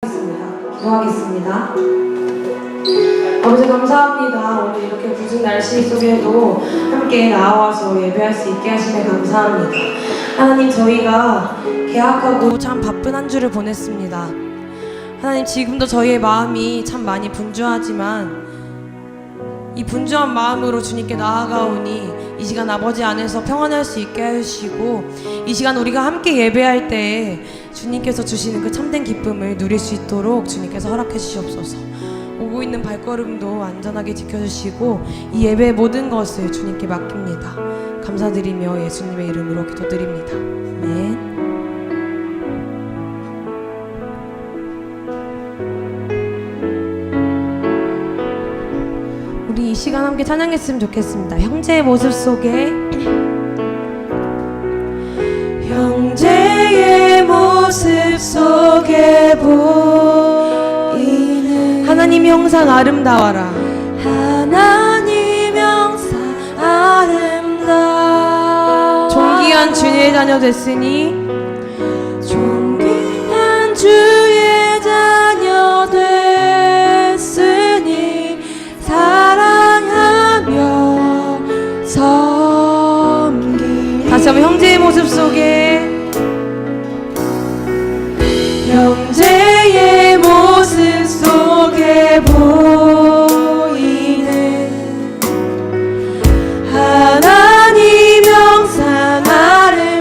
기도하겠습니다. 아버지 감사합니다. 오늘 이렇게 궂은 날씨 속에도 함께 나와서 예배할 수 있게 하시네 감사합니다. 하나님, 저희가 개학하고 참 바쁜 한 주를 보냈습니다. 하나님, 지금도 저희의 마음이 참 많이 분주하지만 이 분주한 마음으로 주님께 나아가오니 이 시간 아버지 안에서 평안할 수 있게 하시고, 이 시간 우리가 함께 예배할 때에 주님께서 주시는 그 참된 기쁨을 누릴 수 있도록 주님께서 허락해 주시옵소서. 오고 있는 발걸음도 안전하게 지켜주시고 이 예배의 모든 것을 주님께 맡깁니다. 감사드리며 예수님의 이름으로 기도드립니다. 아멘. 우리 이 시간 함께 찬양했으면 좋겠습니다. 형제의 모습 속에, 형제의 모습 속에 보이는 하나님의 형상 아름다워라. 하나님의 형상 아름다워. 존귀한 주의 자녀 됐으니, 존귀한 주의 자녀 됐으니 사랑하며 섬기. 다시 한번 형제의 모습 속에, 형제의 모습 속에 보이는 하나님 형상 아름다워라.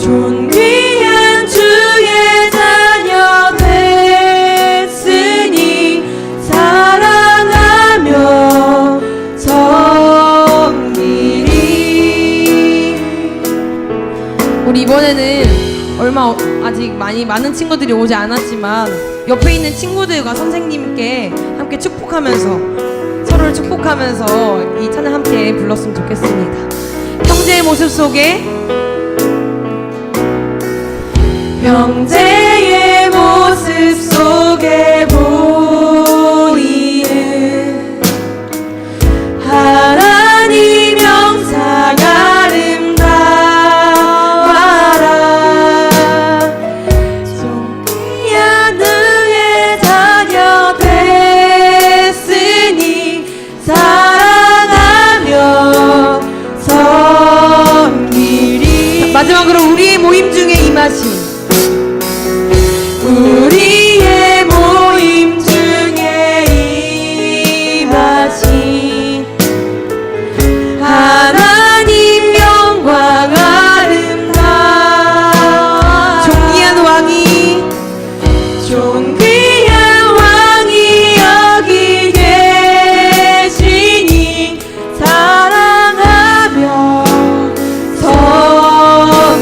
존귀한 주의 자녀 됐으니 사랑하며 섬기리. 우리 이번에는 아직 많은 친구들이 오지 않았지만 옆에 있는 친구들과 선생님께 함께 축복하면서, 서로를 축복하면서 이 찬양 함께 불렀으면 좋겠습니다. 형제의 모습 속에, 형제의 모습 속에 보이는 하나님 형상 아름다워라. 존귀한 그의 자녀 됐으니 사랑하며 섬기리. 마지막으로 우리의 모임 중에 임하신, 우리의 모임 중에 임하신 하나님 영광 아름다워. 존귀한 왕이, 존귀한 왕이 여기 계시니 사랑하며 섬기리.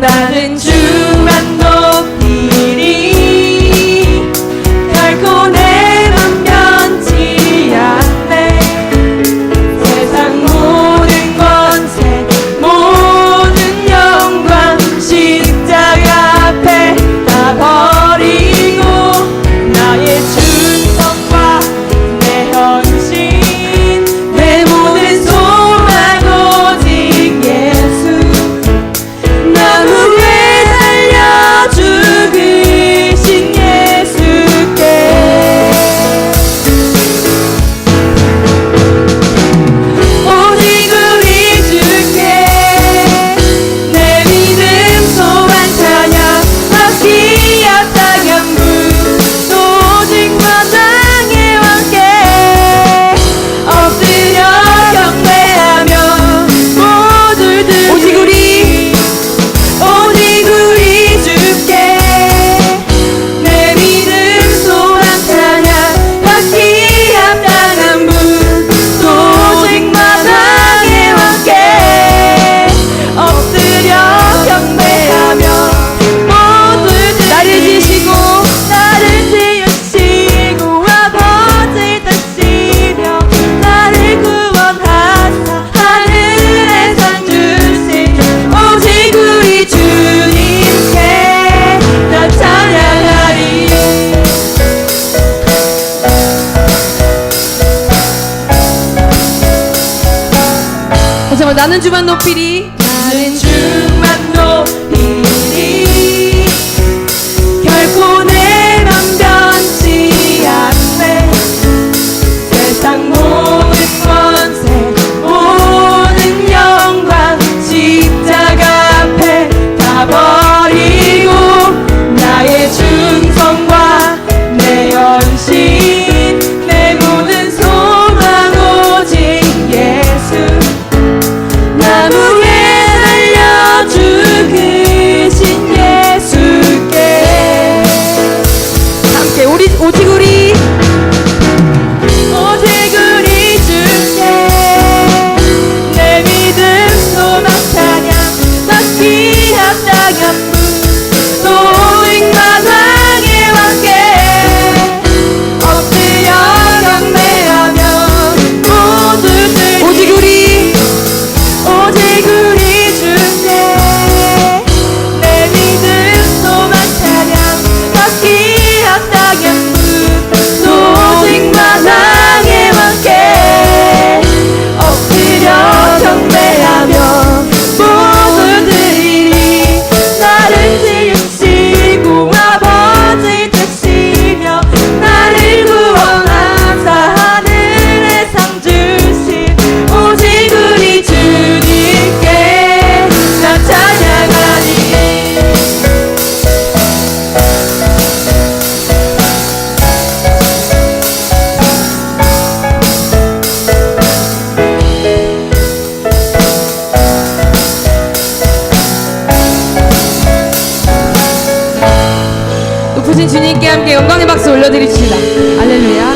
나는 주만 높이리 결코 내 맘 변치 않네 세상 모든 권세 모든 영광 십자가 앞에 다 버리고 나의 충성과 내 헌신 내 모든 소망 오직 예수 나무에 달려 죽으신 예수께 오직 우리 주께 내 믿음 소망 찬양 바퀴 앞당한 분 오직 마당의 왕께 엎드려 경배하며 모두 오직 우리 주께 내 믿음 소망 찬양 바퀴 앞당한 분 오직 마당의 왕께 엎드려 경배하며 모두 나를 지시고 아버지 뜻이며 나를 구원하사 하늘의 상 주신 오직 우리 주님께 나 찬양하리 다시 한번 나는 주만 높이리 나는 주만 높이리 결코 내 맘 변치 않네 세상 모든 권세 모든 영광 십자가 앞에 다 버리고 나의 충성과 내 헌신 내 모든 소망 오직 예수 나무에 달려 죽으신 예수께 함께 오직 우리 주께 내 믿음 소망 찬양 바퀴 앞당한 분 오직 마당의 왕께 엎드려 경배하며 모두들 오직 우리 주께 내 믿음 소망 찬양 바퀴 앞당한 분 오직 마당의 왕께 엎드려 경배하며 모두들이 나를 지으시고 아버지 뜻이며 나를 구원하사 하늘의 상 주신 오직 우리 주님께 나 찬양하리 높으신 주님께 함께 영광의 박수 올려드립시다. 할렐루야.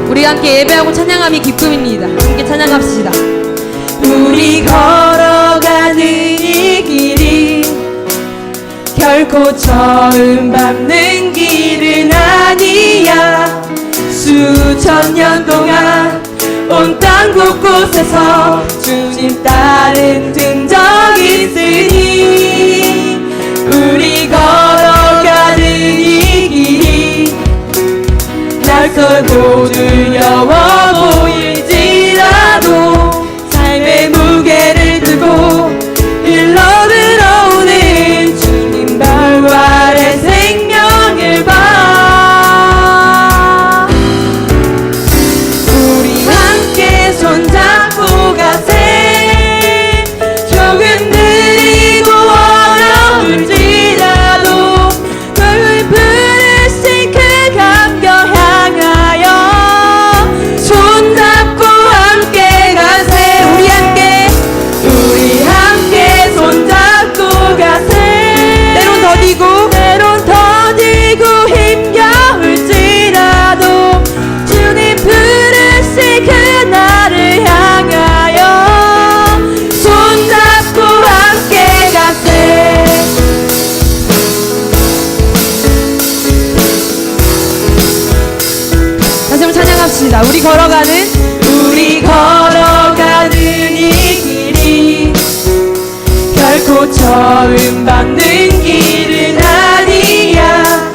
우리 함께 예배하고 찬양함이 기쁨입니다. 함께 찬양합시다. 우리 걸어가는 이 길이 결코 처음 밟는 길은 아니야 수천 년 동안 온 땅 곳곳에서 주님 따른 흔적 있으니 우리 걸어가는 이 길이 낯설고 두려워 보일지라도 삶의 무게를 두고 일러 들어오는 주님 발 아래 생명을 봐 우리 함께 손잡고 가세 조금 느리고 어려울지라도 널 부르신 그 감격 향하여 또 처음 받는 길은 아니야.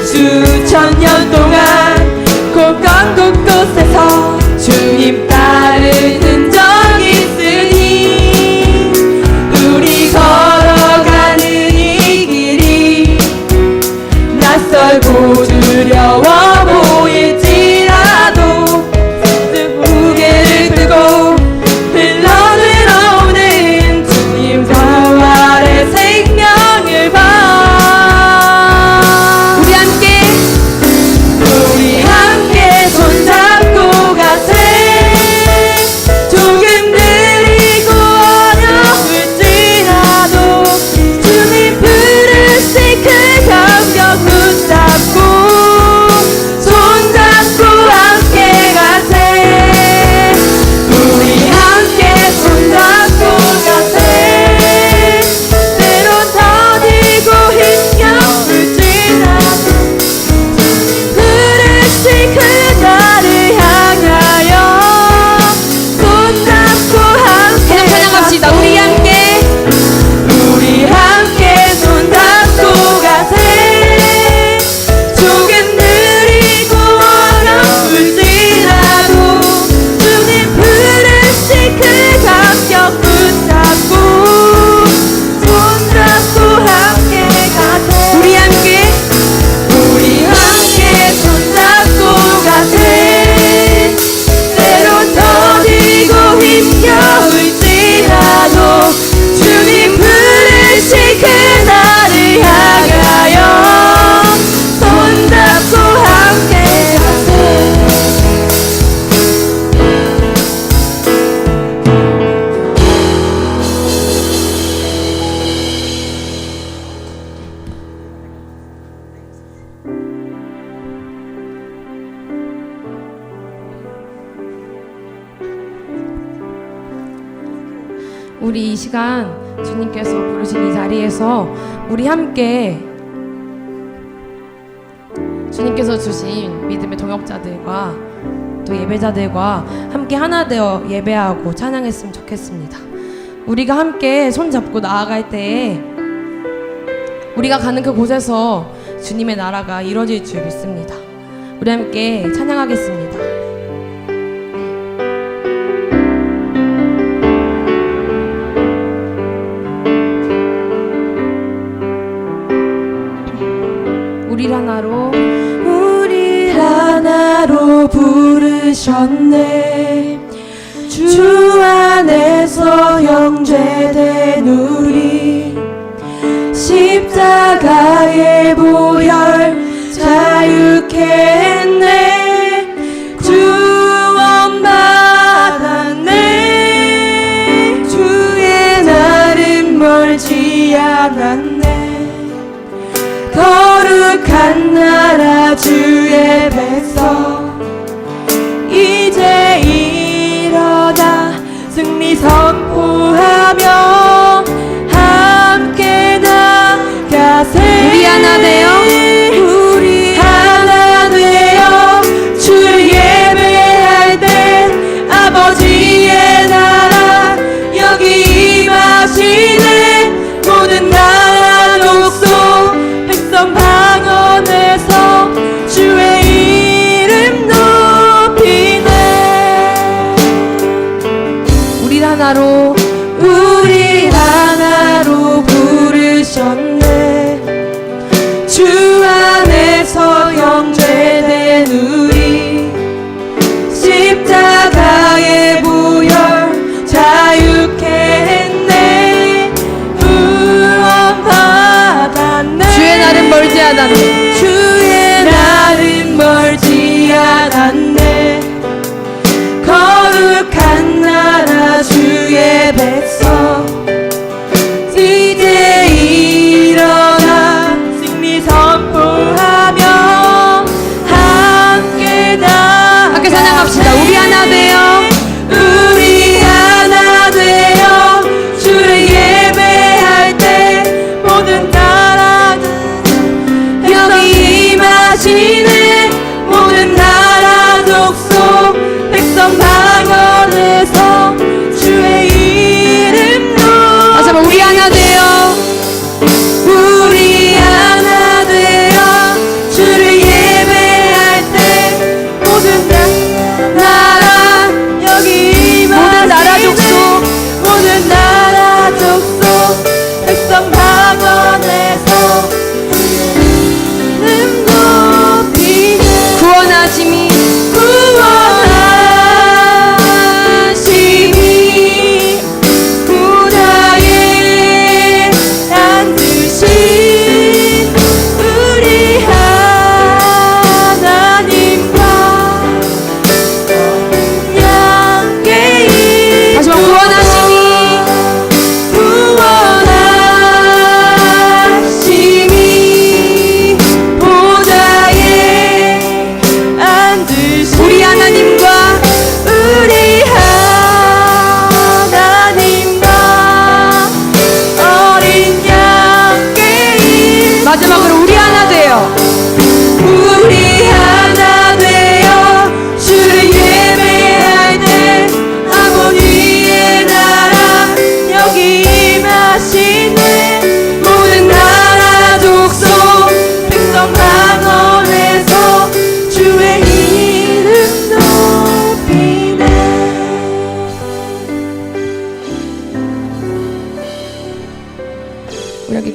수천 년 동안 곳간 곳곳에서 주님 따른 흔적이 있으니 우리 걸어가는 이 길이 낯설고 두려워 보일지라도 무게를 들고 흘러들어오는 주님 부활의 생명을 봐. 우리 함께 손잡고 가세. 조금 느리고 어려울지라도 주님 부르신 그 감격 붙잡고 손잡고 함께 가세. 우리 함께 손잡고 가세. 때론 더디고 힘겨울지라도 부르신 그날을 향하여 손잡고 함께 찬양합시다. 우리 함께 손잡고 가세. 조금 느리고 어려울지라도 주님 부르신 그 감격 붙잡고 손잡고 함께 가세. 우리 함께 손잡고 가세. 때론 더디고 힘겨울지라도 주님 부르신 그날을 향하여 손잡고 함께 가세. 우리 이 시간 주님께서 부르신 이 자리에서 우리 함께 주님께서 주신 믿음의 동역자들과 또 예배자들과 함께 하나 되어 예배하고 찬양했으면 좋겠습니다. 우리가 함께 손잡고 나아갈 때에 우리가 가는 그곳에서 주님의 나라가 이루어질 줄 믿습니다. 우리 함께 찬양하겠습니다. 우리 하나로 부르셨네. 주 안에서 형제된 우리 십자가의 보혈 자유케 했네. 구원 받았네. 주의 날은 멀지 않았네. 거룩한 나라 주의 백성 이제 일어나 승리 선포하며 함께 나가세. 우리 하나 되어 우리 하나 되어 주를 예배할 때 아버지의 나라 여기 임하시네. 모든 나라 족속 백성 방언에서 주의 이름 높이네. 우리 하나로 부르셨네. 주 안에서 형제된 우리 십자가의 보혈 자유케 했네. 구원 받았네. 주의 날은 멀지 않았네. 주의 날은 멀지 않았네. 거룩한 나라 주의 백성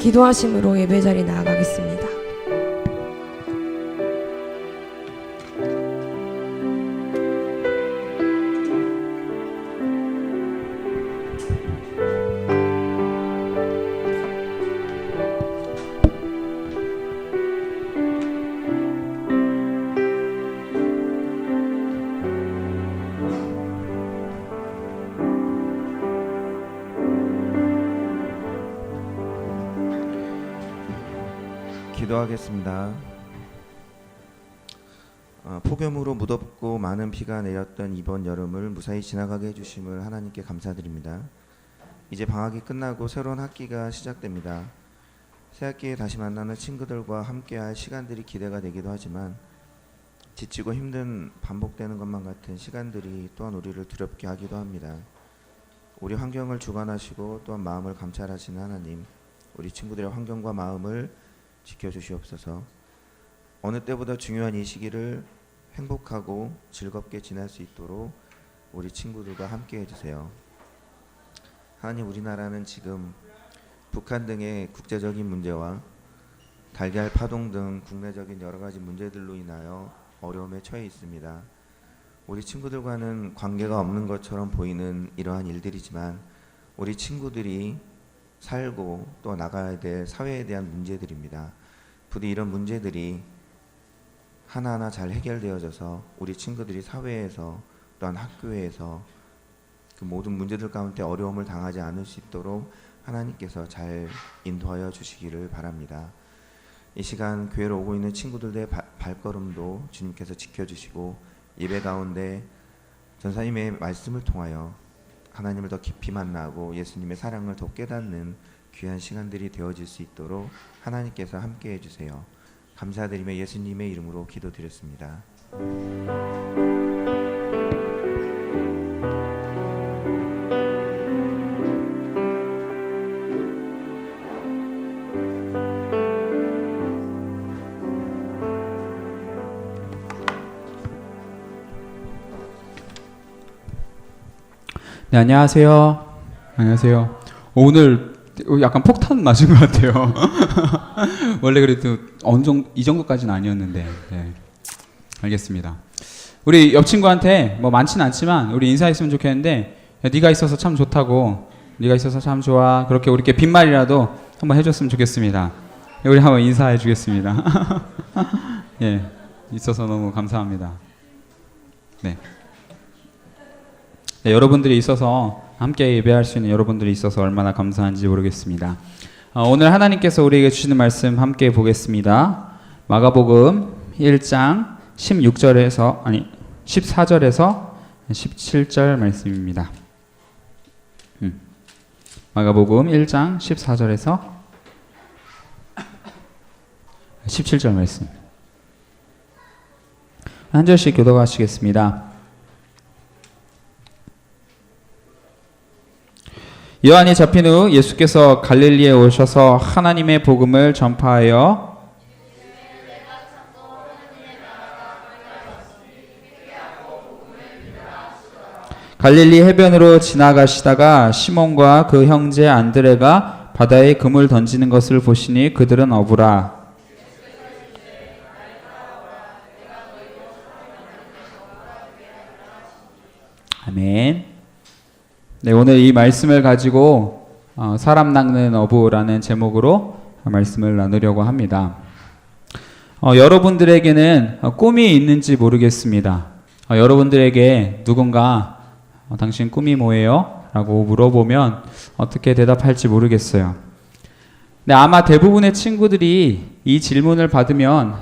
기도하심으로 예배 자리 나아가겠습니다. 기도하겠습니다. 폭염으로 무덥고 많은 비가 내렸던 이번 여름을 무사히 지나가게 해주심을 하나님께 감사드립니다. 이제 방학이 끝나고 새로운 학기가 시작됩니다. 새 학기에 다시 만나는 친구들과 함께할 시간들이 기대가 되기도 하지만 지치고 힘든 반복되는 것만 같은 시간들이 또한 우리를 두렵게 하기도 합니다. 우리 환경을 주관하시고 또한 마음을 감찰하시는 하나님, 우리 친구들의 환경과 마음을 지켜주시옵소서. 어느 때보다 중요한 이 시기를 행복하고 즐겁게 지낼 수 있도록 우리 친구들과 함께 해주세요. 하나님, 우리나라는 지금 북한 등의 국제적인 문제와 달걀 파동 등 국내적인 여러 가지 문제들로 인하여 어려움에 처해 있습니다. 우리 친구들과는 관계가 없는 것처럼 보이는 이러한 일들이지만 우리 친구들이 살고 또 나가야 될 사회에 대한 문제들입니다. 부디 이런 문제들이 하나하나 잘 해결되어져서 우리 친구들이 사회에서 또한 학교에서 그 모든 문제들 가운데 어려움을 당하지 않을 수 있도록 하나님께서 잘 인도하여 주시기를 바랍니다. 이 시간 교회로 오고 있는 친구들의 발걸음도 주님께서 지켜주시고 예배 가운데 전사님의 말씀을 통하여 하나님을 더 깊이 만나고 예수님의 사랑을 더 깨닫는 귀한 시간들이 되어질 수 있도록 하나님께서 함께 해주세요. 감사드리며 예수님의 이름으로 기도드렸습니다. 네, 안녕하세요. 안녕하세요. 오늘 약간 폭탄 맞은 것 같아요. 원래 그래도 어느 정도 이 정도까지는 아니었는데. 네. 알겠습니다. 우리 옆 친구한테 뭐 많지는 않지만 우리 인사했으면 좋겠는데, 야, 네가 있어서 참 좋다고, 네가 있어서 참 좋아, 그렇게 우리께 빈말이라도 한번 해줬으면 좋겠습니다. 우리 한번 인사해 주겠습니다. 예, 있어서 너무 감사합니다. 네. 네, 여러분들이 있어서 함께 예배할 수 있는 여러분들이 있어서 얼마나 감사한지 모르겠습니다. 오늘 하나님께서 우리에게 주시는 말씀 함께 보겠습니다. 마가복음 1장 14절에서 17절 말씀입니다. 마가복음 1장 14절에서 17절 말씀. 한 절씩 교독하시겠습니다. 요한이 잡힌 후 예수께서 갈릴리에 오셔서 하나님의 복음을 전파하여 갈릴리 해변으로 지나가시다가 시몬과 그 형제 안드레가 바다에 금을 던지는 것을 보시니 그들은 어부라. 아멘. 네, 오늘 이 말씀을 가지고 사람 낚는 어부라는 제목으로 말씀을 나누려고 합니다. 여러분들에게는 꿈이 있는지 모르겠습니다. 여러분들에게 누군가 당신 꿈이 뭐예요? 라고 물어보면 어떻게 대답할지 모르겠어요. 근데 아마 대부분의 친구들이 이 질문을 받으면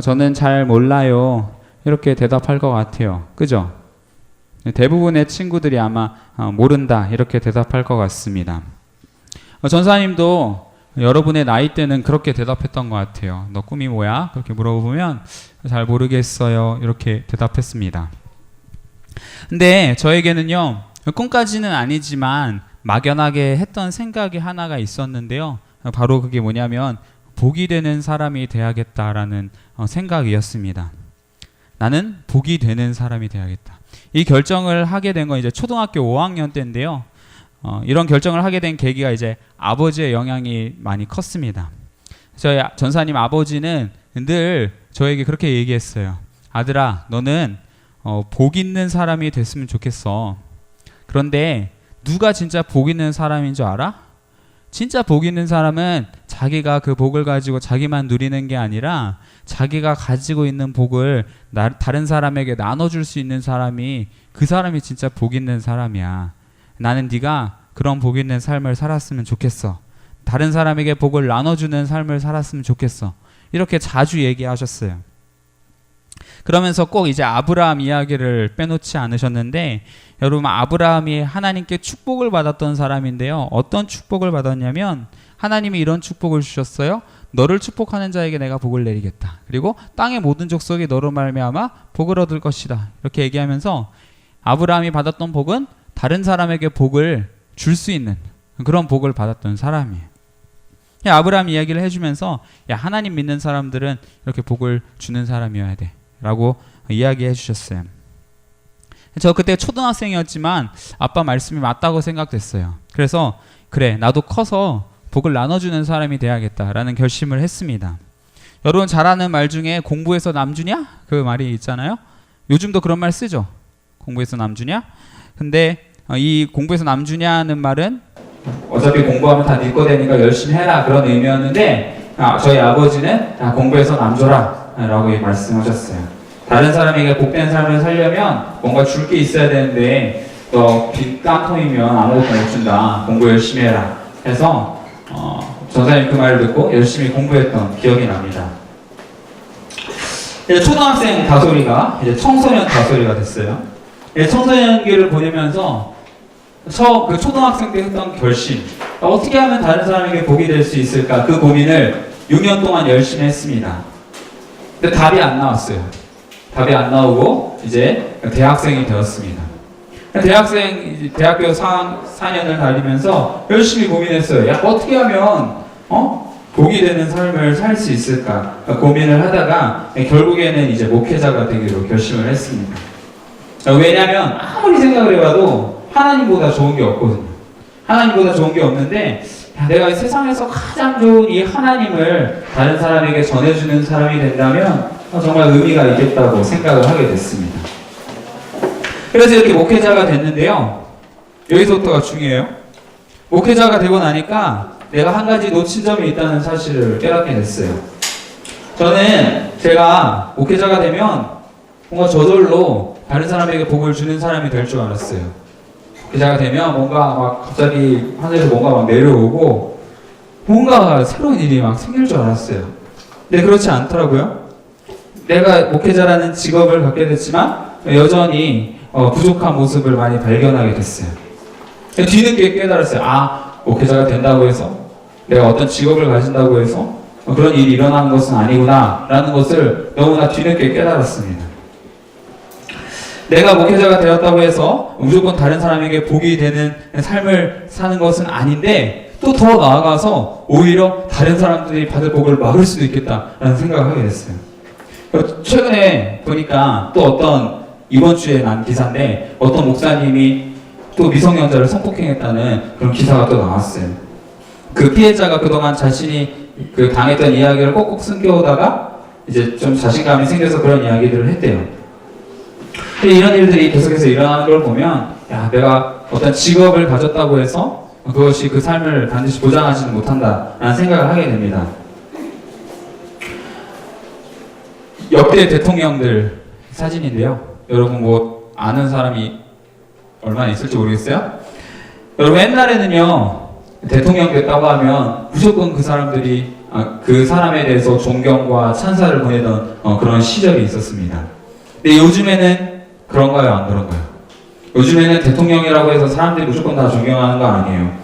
저는 잘 몰라요, 이렇게 대답할 것 같아요. 그죠? 대부분의 친구들이 아마 모른다, 이렇게 대답할 것 같습니다. 전사님도 여러분의 나이 때는 그렇게 대답했던 것 같아요. 너 꿈이 뭐야? 그렇게 물어보면 잘 모르겠어요, 이렇게 대답했습니다. 근데 저에게는요, 꿈까지는 아니지만 막연하게 했던 생각이 하나가 있었는데요. 바로 그게 뭐냐면 복이 되는 사람이 돼야겠다라는 생각이었습니다. 나는 복이 되는 사람이 돼야겠다. 이 결정을 하게 된 건 이제 초등학교 5학년 때인데요. 이런 결정을 하게 된 계기가 이제 아버지의 영향이 많이 컸습니다. 저희 전사님 아버지는 늘 저에게 그렇게 얘기했어요. 아들아, 너는 복 있는 사람이 됐으면 좋겠어. 그런데 누가 진짜 복 있는 사람인 줄 알아? 진짜 복 있는 사람은 자기가 그 복을 가지고 자기만 누리는 게 아니라 자기가 가지고 있는 복을 다른 사람에게 나눠줄 수 있는 사람이, 그 사람이 진짜 복 있는 사람이야. 나는 네가 그런 복 있는 삶을 살았으면 좋겠어. 다른 사람에게 복을 나눠주는 삶을 살았으면 좋겠어. 이렇게 자주 얘기하셨어요. 그러면서 꼭 이제 아브라함 이야기를 빼놓지 않으셨는데, 여러분, 아브라함이 하나님께 축복을 받았던 사람인데요. 어떤 축복을 받았냐면 하나님이 이런 축복을 주셨어요. 너를 축복하는 자에게 내가 복을 내리겠다. 그리고 땅의 모든 족속이 너로 말미암아 복을 얻을 것이다. 이렇게 얘기하면서 아브라함이 받았던 복은 다른 사람에게 복을 줄 수 있는 그런 복을 받았던 사람이에요. 아브라함 이야기를 해주면서 야, 하나님 믿는 사람들은 이렇게 복을 주는 사람이어야 돼 라고 이야기해 주셨어요. 저 그때 초등학생이었지만 아빠 말씀이 맞다고 생각됐어요. 그래서 그래, 나도 커서 복을 나눠주는 사람이 돼야겠다라는 결심을 했습니다. 여러분 잘 아는 말 중에 공부해서 남주냐? 그 말이 있잖아요. 요즘도 그런 말 쓰죠. 공부해서 남주냐? 근데 이 공부해서 남주냐는 말은 어차피 공부하면 다 네 거 되니까 열심히 해라 그런 의미였는데, 저희 아버지는 공부해서 남줘라 라고 말씀하셨어요. 다른 사람에게 복된 삶을 살려면 뭔가 줄 게 있어야 되는데 너 빈 깡통이면 아무것도 못 준다. 공부 열심히 해라 해서 전사님 그 말을 듣고 열심히 공부했던 기억이 납니다. 이제 초등학생 다솔이가 이제 청소년 다솔이가 됐어요. 청소년기를 보내면서 그 초등학생 때 했던 결심, 어떻게 하면 다른 사람에게 복이 될 수 있을까, 그 고민을 6년 동안 열심히 했습니다. 근데 답이 안 나왔어요. 답이 안 나오고 이제 대학생이 되었습니다. 대학교 4년을 다니면서 열심히 고민했어요. 야, 어떻게 하면 복이 되는 삶을 살 수 있을까 고민을 하다가 결국에는 이제 목회자가 되기로 결심을 했습니다. 왜냐하면 아무리 생각을 해봐도 하나님보다 좋은 게 없거든요. 하나님보다 좋은 게 없는데 내가 세상에서 가장 좋은 이 하나님을 다른 사람에게 전해주는 사람이 된다면 정말 의미가 있겠다고 생각을 하게 됐습니다. 그래서 이렇게 목회자가 됐는데요. 여기서부터가 중요해요. 목회자가 되고 나니까 내가 한 가지 놓친 점이 있다는 사실을 깨닫게 됐어요. 저는 제가 목회자가 되면 뭔가 저절로 다른 사람에게 복을 주는 사람이 될 줄 알았어요. 목회자가 되면 뭔가 막 갑자기 하늘에서 뭔가 막 내려오고 뭔가 새로운 일이 막 생길 줄 알았어요. 근데 그렇지 않더라고요. 내가 목회자라는 직업을 갖게 됐지만 여전히 부족한 모습을 많이 발견하게 됐어요. 뒤늦게 깨달았어요. 목회자가 된다고 해서 내가 어떤 직업을 가진다고 해서 그런 일이 일어나는 것은 아니구나 라는 것을 너무나 뒤늦게 깨달았습니다. 내가 목회자가 되었다고 해서 무조건 다른 사람에게 복이 되는 삶을 사는 것은 아닌데, 또 더 나아가서 오히려 다른 사람들이 받을 복을 막을 수도 있겠다라는 생각을 하게 됐어요. 최근에 보니까 또 이번 주에 난 기사인데 어떤 목사님이 또 미성년자를 성폭행했다는 그런 기사가 또 나왔어요. 그 피해자가 그동안 자신이 당했던 이야기를 꼭꼭 숨겨오다가 이제 좀 자신감이 생겨서 그런 이야기들을 했대요. 이런 일들이 계속해서 일어나는 걸 보면, 야, 내가 어떤 직업을 가졌다고 해서 그것이 그 삶을 반드시 보장하지는 못한다라는 생각을 하게 됩니다. 역대 대통령들 사진인데요. 여러분 뭐 아는 사람이 얼마나 있을지 모르겠어요? 여러분 옛날에는요, 대통령 됐다고 하면 무조건 그 사람들이 그 사람에 대해서 존경과 찬사를 보내던 그런 시절이 있었습니다. 근데 요즘에는 그런가요? 안 그런가요? 요즘에는 대통령이라고 해서 사람들이 무조건 다 존경하는 거 아니에요.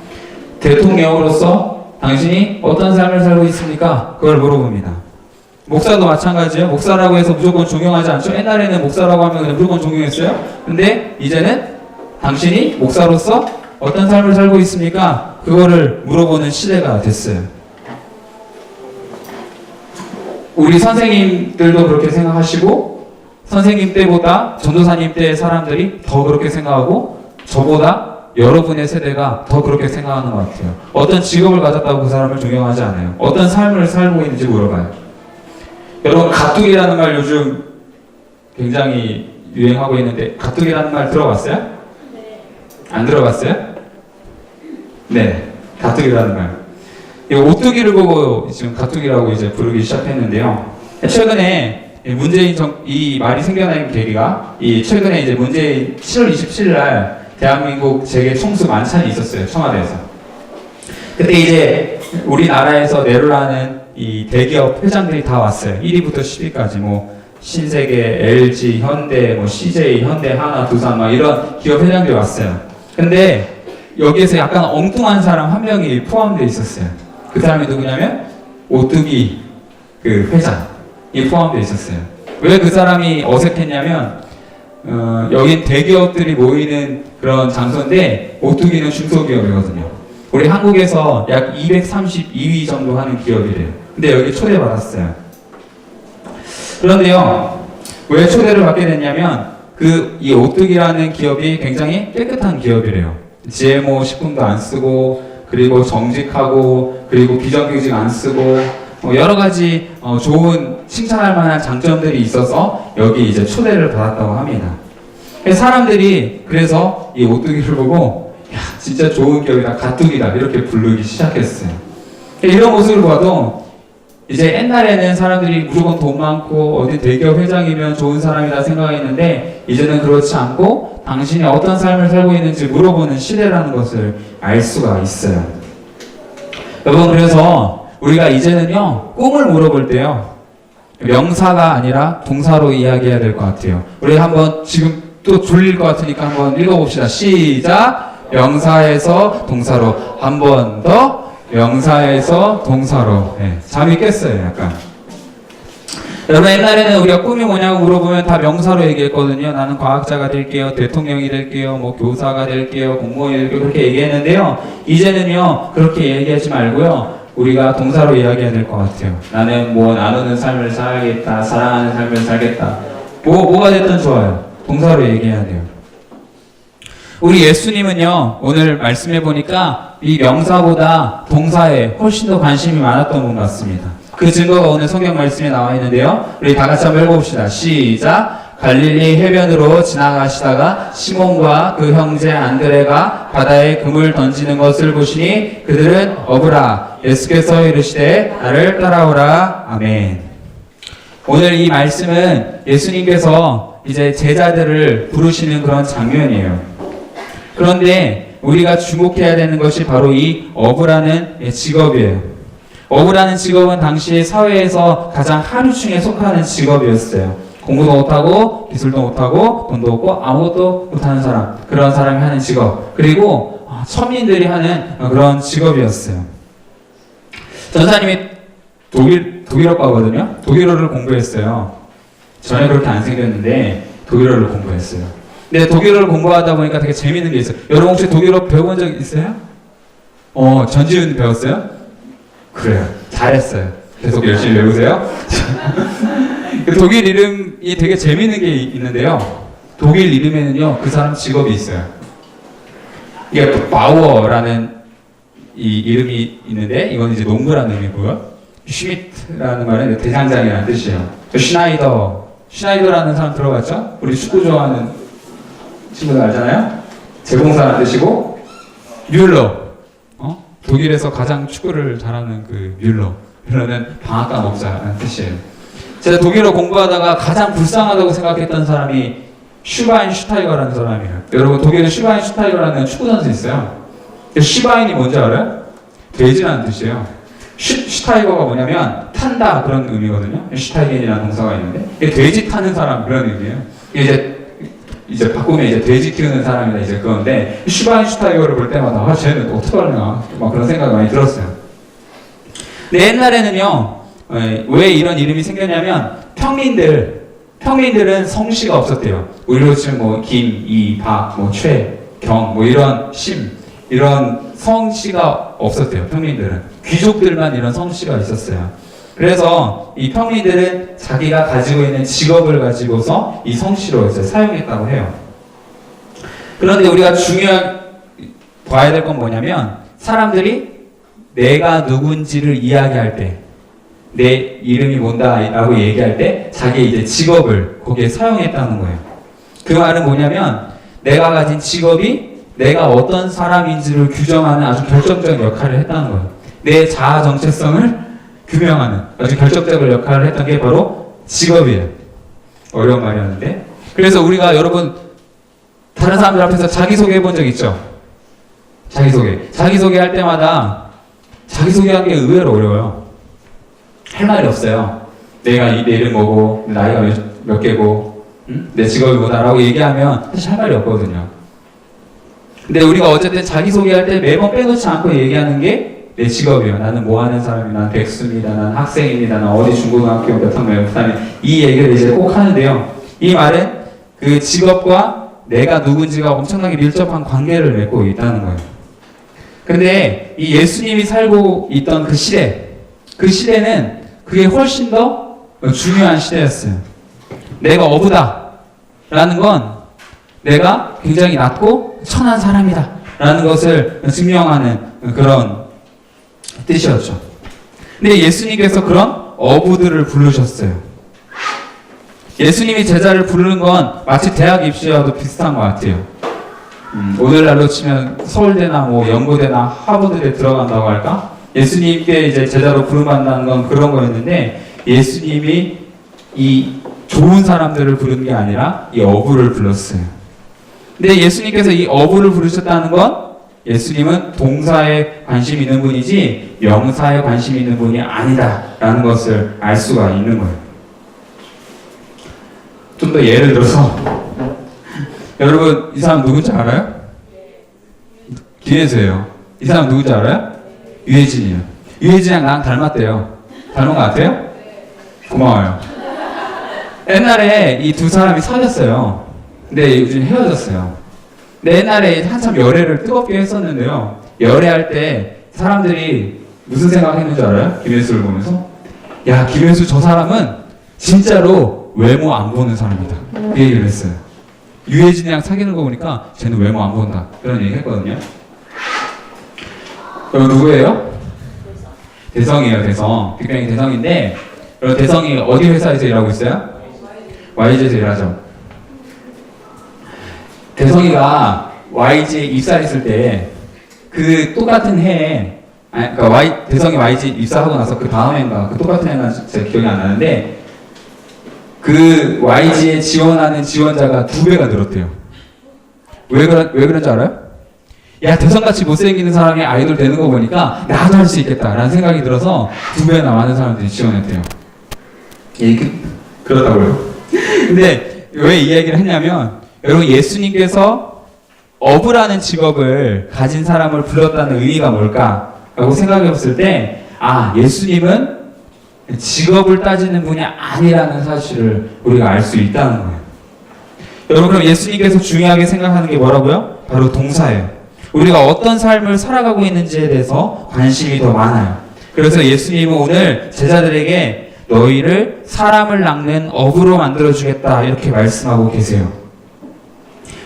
대통령으로서 당신이 어떤 삶을 살고 있습니까? 그걸 물어봅니다. 목사도 마찬가지예요. 목사라고 해서 무조건 존경하지 않죠. 옛날에는 목사라고 하면 그냥 무조건 존경했어요. 근데 이제는 당신이 목사로서 어떤 삶을 살고 있습니까? 그거를 물어보는 시대가 됐어요. 우리 선생님들도 그렇게 생각하시고, 선생님 때보다 전도사님 때 사람들이 더 그렇게 생각하고, 저보다 여러분의 세대가 더 그렇게 생각하는 것 같아요. 어떤 직업을 가졌다고 그 사람을 존경하지 않아요. 어떤 삶을 살고 있는지 물어봐요. 여러분, 가뜩이라는 말 요즘 굉장히 유행하고 있는데 가뜩이라는 말 들어봤어요? 네. 안 들어봤어요? 네, 가뜩이라는 말. 이 오뚜기를 보고 지금 가뜩이라고 이제 부르기 시작했는데요. 최근에 이 말이 생겨난 계기가 최근에 이제 문재인 7월 27일 날 대한민국 재계 총수 만찬이 있었어요. 청와대에서. 그때 이제 우리나라에서 내로라는 이 대기업 회장들이 다 왔어요. 1위부터 10위까지 뭐 신세계, LG, 현대, 뭐 CJ, 현대, 하나, 두산 막 이런 기업 회장들이 왔어요. 근데 여기에서 약간 엉뚱한 사람 한 명이 포함되어 있었어요. 그 사람이 누구냐면 오뚜기 그 회장이 포함되어 있었어요. 왜 그 사람이 어색했냐면 여긴 대기업들이 모이는 그런 장소인데 오뚜기는 중소기업이거든요. 우리 한국에서 약 232위 정도 하는 기업이래요. 근데 여기 초대받았어요. 그런데요, 왜 초대를 받게 됐냐면 이 오뚜기라는 기업이 굉장히 깨끗한 기업이래요. GMO 식품도 안 쓰고, 그리고 정직하고, 그리고 비정규직 안 쓰고, 여러 가지 좋은 칭찬할 만한 장점들이 있어서 여기 이제 초대를 받았다고 합니다. 사람들이 그래서 이 오뚜기를 보고 야, 진짜 좋은 기업이다, 가뚜기다 이렇게 부르기 시작했어요. 이런 모습을 봐도 이제 옛날에는 사람들이 무조건 돈 많고 어디 대기업 회장이면 좋은 사람이다 생각했는데 이제는 그렇지 않고 당신이 어떤 삶을 살고 있는지 물어보는 시대라는 것을 알 수가 있어요. 여러분, 그래서 우리가 이제는요 꿈을 물어볼 때요 명사가 아니라 동사로 이야기해야 될 것 같아요. 우리 한번 지금 또 졸릴 것 같으니까 한번 읽어봅시다. 시작. 명사에서 동사로. 한 번 더. 명사에서 동사로. 네, 잠이 깼어요 약간. 여러분, 옛날에는 우리가 꿈이 뭐냐고 물어보면 다 명사로 얘기했거든요. 나는 과학자가 될게요, 대통령이 될게요, 뭐 교사가 될게요, 공무원이 될게요, 그렇게 얘기했는데요. 이제는요 그렇게 얘기하지 말고요 우리가 동사로 이야기해야 될 것 같아요. 나는 뭐 나누는 삶을 살겠다, 사랑하는 삶을 살겠다. 뭐가 됐든 좋아요. 동사로 얘기해야 돼요. 우리 예수님은요 오늘 말씀해 보니까 이 명사보다 동사에 훨씬 더 관심이 많았던 분 같습니다. 그 증거가 오늘 성경 말씀에 나와 있는데요. 우리 다 같이 한번 읽어봅시다. 시작. 갈릴리 해변으로 지나가시다가 시몬과 그 형제 안드레가 바다에 그물 던지는 것을 보시니 그들은 어부라. 예수께서 이르시되 나를 따라오라. 아멘. 오늘 이 말씀은 예수님께서 이제 제자들을 부르시는 그런 장면이에요. 그런데 우리가 주목해야 되는 것이 바로 이 어부라는 직업이에요. 어부라는 직업은 당시 사회에서 가장 하류층에 속하는 직업이었어요. 공부도 못하고 기술도 못하고 돈도 없고 아무것도 못하는 사람, 그런 사람이 하는 직업, 그리고 서민들이 하는 그런 직업이었어요. 전사님이 독일어과거든요. 독일어를 공부했어요. 전에 그렇게 안 생겼는데 독일어를 공부했어요. 근데 독일어를 공부하다 보니까 되게 재밌는 게 있어요. 여러분 혹시 독일어 배워본 적 있어요? 전지훈 배웠어요? 그래요. 잘했어요. 계속 열심히 배우세요. 독일 이름이 되게 재밌는 게 있는데요. 독일 이름에는요 그 사람 직업이 있어요. 이게 바우어라는 이 이름이 있는데 이건 이제 농구라는 의미고요. 슈미트라는 말은 대장장이라는 뜻이에요. 슈나이더라는 사람 들어봤죠? 우리 축구 좋아하는 친구들 알잖아요? 제공사라는 뜻이고, 뮬러. 독일에서 가장 축구를 잘하는 그 뮬러는 방앗간 목자라는 뜻이에요. 제가 독일어 공부하다가 가장 불쌍하다고 생각했던 사람이 슈바인슈타이거라는 사람이에요. 여러분, 독일에 슈바인슈타이거라는 축구 선수 있어요. 슈바인이 뭔지 알아요? 돼지라는 뜻이에요. 슈타이거가 뭐냐면 탄다 그런 의미거든요. 슈타이겐이라는 동사가 있는데 이게 돼지 타는 사람 그런 의미예요. 이제 바꾸면 이제 돼지 키우는 사람이다 이제 그건데 슈바인슈타이거를 볼 때마다 쟤는 또 어떻게 하려나 막 그런 생각이 많이 들었어요. 근데 옛날에는요 왜 이런 이름이 생겼냐면 평민들은 성씨가 없었대요. 우리로 치면 뭐 김, 이, 박, 뭐 최, 경, 뭐 이런 심 이런 성씨가 없었대요. 평민들은 귀족들만 이런 성씨가 있었어요. 그래서 이 평민들은 자기가 가지고 있는 직업을 가지고서 이 성씨로 이제 사용했다고 해요. 그런데 우리가 봐야 될 건 뭐냐면 사람들이 내가 누군지를 이야기할 때, 내 이름이 뭔다라고 얘기할 때 자기의 이제 직업을 거기에 사용했다는 거예요. 그 말은 뭐냐면 내가 가진 직업이 내가 어떤 사람인지를 규정하는 아주 결정적인 역할을 했다는 거예요. 내 자아 정체성을 규명하는 아주 결정적인 역할을 했던 게 바로 직업이에요. 어려운 말이었는데. 그래서 우리가 여러분 다른 사람들 앞에서 자기소개 해본 적 있죠? 자기소개 할 때마다 자기소개하는 게 의외로 어려워요. 할 말이 없어요. 내가 내 이름 뭐고, 내 나이가 몇 개고, 내 직업이 뭐다라고 얘기하면 사실 할 말이 없거든요. 근데 우리가 어쨌든 자기소개할 때 매번 빼놓지 않고 얘기하는 게 내 직업이에요. 나는 뭐 하는 사람이야. 난 백수입니다. 난 학생입니다. 난 어디 중고등학교 몇 학년 몇 학년. 이 얘기를 이제 꼭 하는데요. 이 말은 그 직업과 내가 누군지가 엄청나게 밀접한 관계를 맺고 있다는 거예요. 근데 이 예수님이 살고 있던 그 시대는 그게 훨씬 더 중요한 시대였어요. 내가 어부다 라는 건 내가 굉장히 낮고 천한 사람이다 라는 것을 증명하는 그런 뜻이었죠. 근데 예수님께서 그런 어부들을 부르셨어요. 예수님이 제자를 부르는 건 마치 대학 입시와도 비슷한 것 같아요. 오늘날로 치면 서울대나 뭐 연고대나 하버드대 들어간다고 할까? 예수님께 이제 제자로 부름받는 건 그런 거였는데 예수님이 이 좋은 사람들을 부르는 게 아니라 이 어부를 불렀어요. 근데 예수님께서 이 어부를 부르셨다는 건 예수님은 동사에 관심 있는 분이지 명사에 관심 있는 분이 아니다라는 것을 알 수가 있는 거예요. 좀 더 예를 들어서 여러분 이 사람 누군지 알아요? 김혜수예요. 이 사람 누군지 알아요? 유혜진이에요. 유혜진이랑 나랑 닮았대요. 닮은 것 같아요? 고마워요. 옛날에 이 두 사람이 사귀었어요. 근데 요즘 헤어졌어요. 근데 옛날에 한참 열애를 뜨겁게 했었는데요. 열애할 때 사람들이 무슨 생각했는지 알아요? 김혜수를 보면서 야 김혜수 저 사람은 진짜로 외모 안 보는 사람이다. 그 얘기를 했어요. 유혜진이랑 사귀는 거 보니까 쟤는 외모 안 본다. 그런 얘기 했거든요. 여러분 누구예요? 대성이에요. 대성. 빅뱅이 대성인데 여러분 대성이 어디 회사에서 일하고 있어요? YG에서 일하죠. 대성이가 YG에 입사했을 때 그 똑같은 해에 그러니까 대성이 YG 입사하고 나서 그 다음 해인가 그 똑같은 해가 진짜 기억이 안 나는데 그 YG에 지원하는 지원자가 2배가 늘었대요. 왜 그런지 알아요? 야 대성같이 못생기는 사람이 아이돌 되는 거 보니까 나도 할 수 있겠다라는 생각이 들어서 2배나 많은 사람들이 지원했대요. 그렇다고요. 근데 왜 이 얘기를 했냐면 여러분 예수님께서 어부라는 직업을 가진 사람을 불렀다는 의미가 뭘까라고 생각해 봤을 때 예수님은 직업을 따지는 분이 아니라는 사실을 우리가 알 수 있다는 거예요. 여러분 그럼 예수님께서 중요하게 생각하는 게 뭐라고요? 바로 동사예요. 우리가 어떤 삶을 살아가고 있는지에 대해서 관심이 더 많아요. 그래서 예수님은 오늘 제자들에게 너희를 사람을 낚는 어부로 만들어주겠다 이렇게 말씀하고 계세요.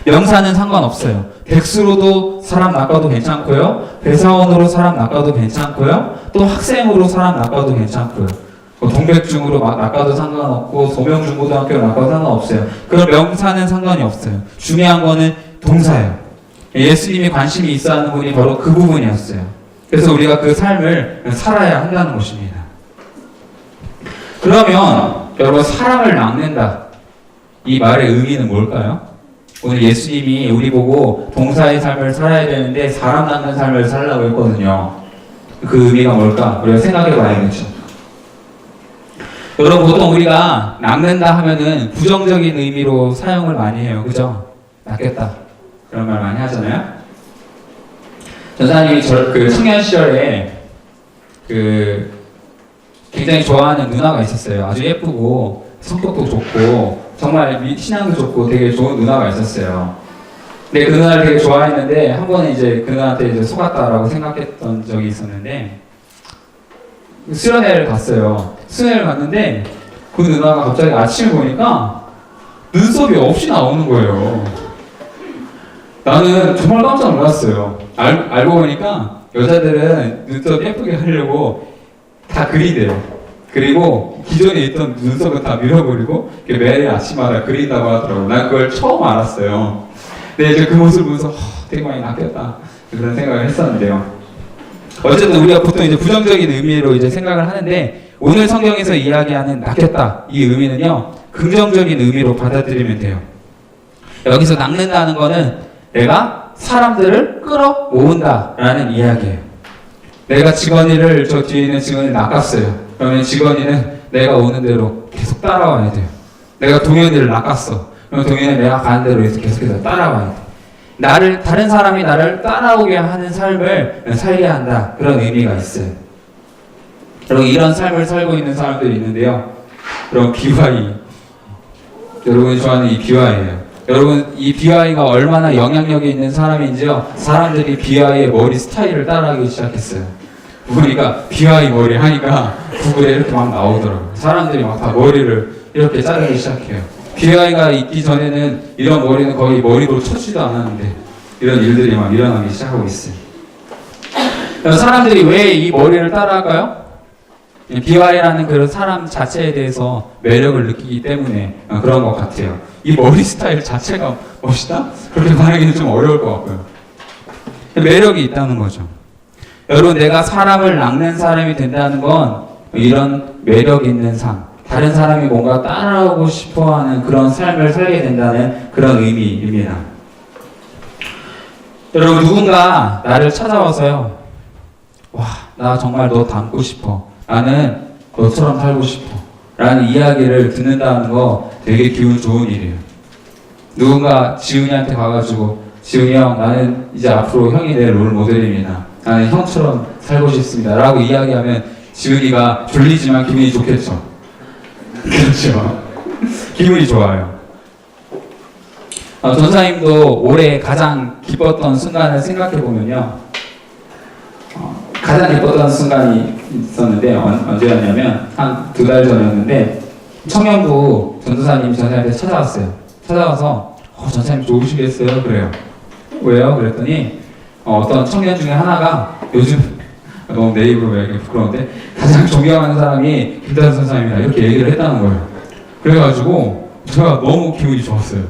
명사는 상관없어요. 백수로도 사람 낚아도 괜찮고요. 배사원으로 사람 낚아도 괜찮고요. 또 학생으로 사람 낚아도 괜찮고요. 동백중으로 낚아도 상관없고 소명중고등학교로 낚아도 상관없어요. 그런 명사는 상관이 없어요. 중요한 거는 동사예요. 예수님이 관심이 있어 하는 분이 바로 그 부분이었어요. 그래서 우리가 그 삶을 살아야 한다는 것입니다. 그러면 여러분 사람을 낚는다. 이 말의 의미는 뭘까요? 오늘 예수님이 우리 보고 동사의 삶을 살아야 되는데 사람 낚는 삶을 살라고 했거든요. 그 의미가 뭘까? 우리가 생각해 봐야겠죠. 여러분 보통 우리가 낚는다 하면은 부정적인 의미로 사용을 많이 해요. 그죠? 낚겠다. 그런 말 많이 하잖아요. 전사님이 그 청년 시절에 굉장히 좋아하는 누나가 있었어요. 아주 예쁘고 성격도 좋고 정말 신앙도 좋고 되게 좋은 누나가 있었어요. 근데 그 누나를 되게 좋아했는데 한 번은 이제 그 누나한테 이제 속았다라고 생각했던 적이 있었는데 수련회를 갔어요. 수련회를 갔는데 그 누나가 갑자기 아침에 보니까 눈썹이 없이 나오는 거예요. 나는 정말 깜짝 놀랐어요. 알고 보니까 여자들은 눈썹 예쁘게 하려고 다 그린대요. 그리고 기존에 있던 눈썹은 다 밀어버리고 매일 아침마다 그린다고 하더라고요. 난 그걸 처음 알았어요. 근데 이제 그 모습을 보면서 되게 많이 낚였다 그런 생각을 했었는데요. 어쨌든 우리가 보통 이제 부정적인 의미로 이제 생각을 하는데 오늘 성경에서 이야기하는 낚였다 이 의미는요 긍정적인 의미로 받아들이면 돼요. 여기서 낚는다는 거는 내가 사람들을 끌어모은다라는 이야기예요. 내가 직원이를 저 뒤에 있는 직원이 낚았어요. 그러면 직원이는 내가 오는 대로 계속 따라와야 돼요. 내가 동현이를 낚았어. 그럼 동현이 내가 가는 대로 계속해서 따라와야 돼. 다른 사람이 나를 따라오게 하는 삶을 살게 한다. 그런 의미가 있어요. 여러분 이런 삶을 살고 있는 사람들이 있는데요. 여러분 BY. 여러분이 좋아하는 이 BY예요. 여러분 이 BY가 얼마나 영향력이 있는 사람인지요. 사람들이 BY의 머리 스타일을 따라하기 시작했어요. 보니까 BY 머리 하니까 구글에 이렇게 막 나오더라고요. 사람들이 막 다 머리를 이렇게 자르기 시작해요. BY가 있기 전에는 이런 머리는 거의 머리로 쳐지도 않았는데 이런 일들이 막 일어나기 시작하고 있어요. 사람들이 왜 이 머리를 따라할까요? BY라는 그런 사람 자체에 대해서 매력을 느끼기 때문에 그런 것 같아요. 이 머리 스타일 자체가 멋있다? 그렇게 말하기는 좀 어려울 것 같고요. 매력이 있다는 거죠. 여러분 내가 사람을 낚는 사람이 된다는 건 이런 매력 있는 삶, 다른 사람이 뭔가 따라오고 싶어하는 그런 삶을 살게 된다는 그런 의미입니다. 여러분 누군가 나를 찾아와서요, 와, 나 정말 너 닮고 싶어. 나는 너처럼 살고 싶어. 라는 이야기를 듣는다는 거 되게 기분 좋은 일이에요. 누군가 지훈이한테 가가지고 지훈이 형, 나는 이제 앞으로 형이 내 롤 모델입니다. 나는 형처럼 살고 싶습니다. 라고 이야기하면 지훈이가 졸리지만 기분이 좋겠죠. 그렇죠. 기분이 좋아요. 전사님도 올해 가장 기뻤던 순간을 생각해보면요. 가장 기뻤던 순간이 있었는데 언제였냐면 한 2달 전이었는데 청년부 전도사님이 전사님한테 찾아왔어요. 찾아와서 전사님 좋으시겠어요? 그래요. 왜요? 그랬더니 어떤 청년 중에 하나가 요즘 너무 내 입으로 얘기 부끄러운데 가장 존경하는 사람이 김다현 선사님이다 이렇게 얘기를 했다는 거예요. 그래가지고 제가 너무 기분이 좋았어요.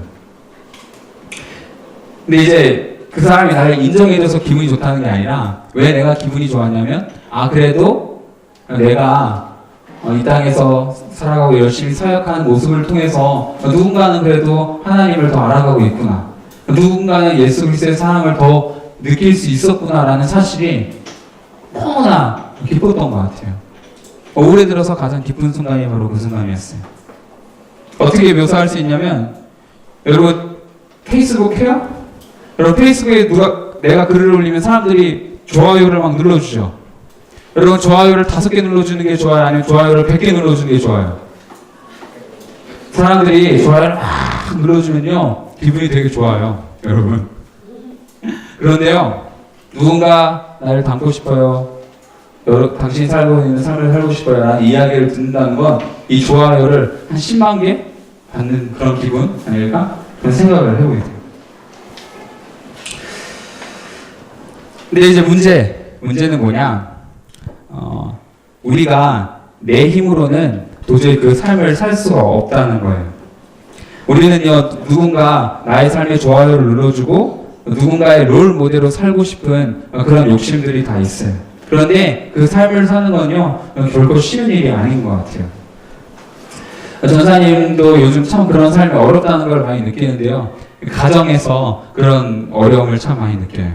근데 이제 그 사람이 나를 인정해줘서 기분이 좋다는 게 아니라 왜 내가 기분이 좋았냐면 그래도 내가 이 땅에서 살아가고 열심히 사역하는 모습을 통해서 누군가는 그래도 하나님을 더 알아가고 있구나, 누군가는 예수 그리스도의 사랑을 더 느낄 수 있었구나라는 사실이 너무나 기뻤던 것 같아요. 올해 들어서 가장 기쁜 순간이 바로 그 순간이었어요. 어떻게 묘사할 수 있냐면 여러분 페이스북 해요? 여러분 페이스북에 내가 글을 올리면 사람들이 좋아요를 막 눌러주죠. 여러분 좋아요를 5개 눌러주는 게 좋아요? 아니면 좋아요를 100개 눌러주는 게 좋아요? 사람들이 좋아요를 막 눌러주면요 기분이 되게 좋아요. 여러분 그런데요 누군가 나를 닮고 싶어요, 당신이 살고 있는 삶을 살고 싶어요 라는 이야기를 듣는다는 건 이 좋아요를 한 10만 개 받는 그런 기분 아닐까? 그런 생각을 해보게 돼요. 근데 이제 문제는 뭐냐? 우리가 내 힘으로는 도저히 그 삶을 살 수가 없다는 거예요. 우리는요, 누군가 나의 삶에 좋아요를 눌러주고 누군가의 롤 모델로 살고 싶은 그런 욕심들이 다 있어요. 그런데 그 삶을 사는 건요, 결코 쉬운 일이 아닌 것 같아요. 전사님도 요즘 참 그런 삶이 어렵다는 걸 많이 느끼는데요. 가정에서 그런 어려움을 참 많이 느껴요.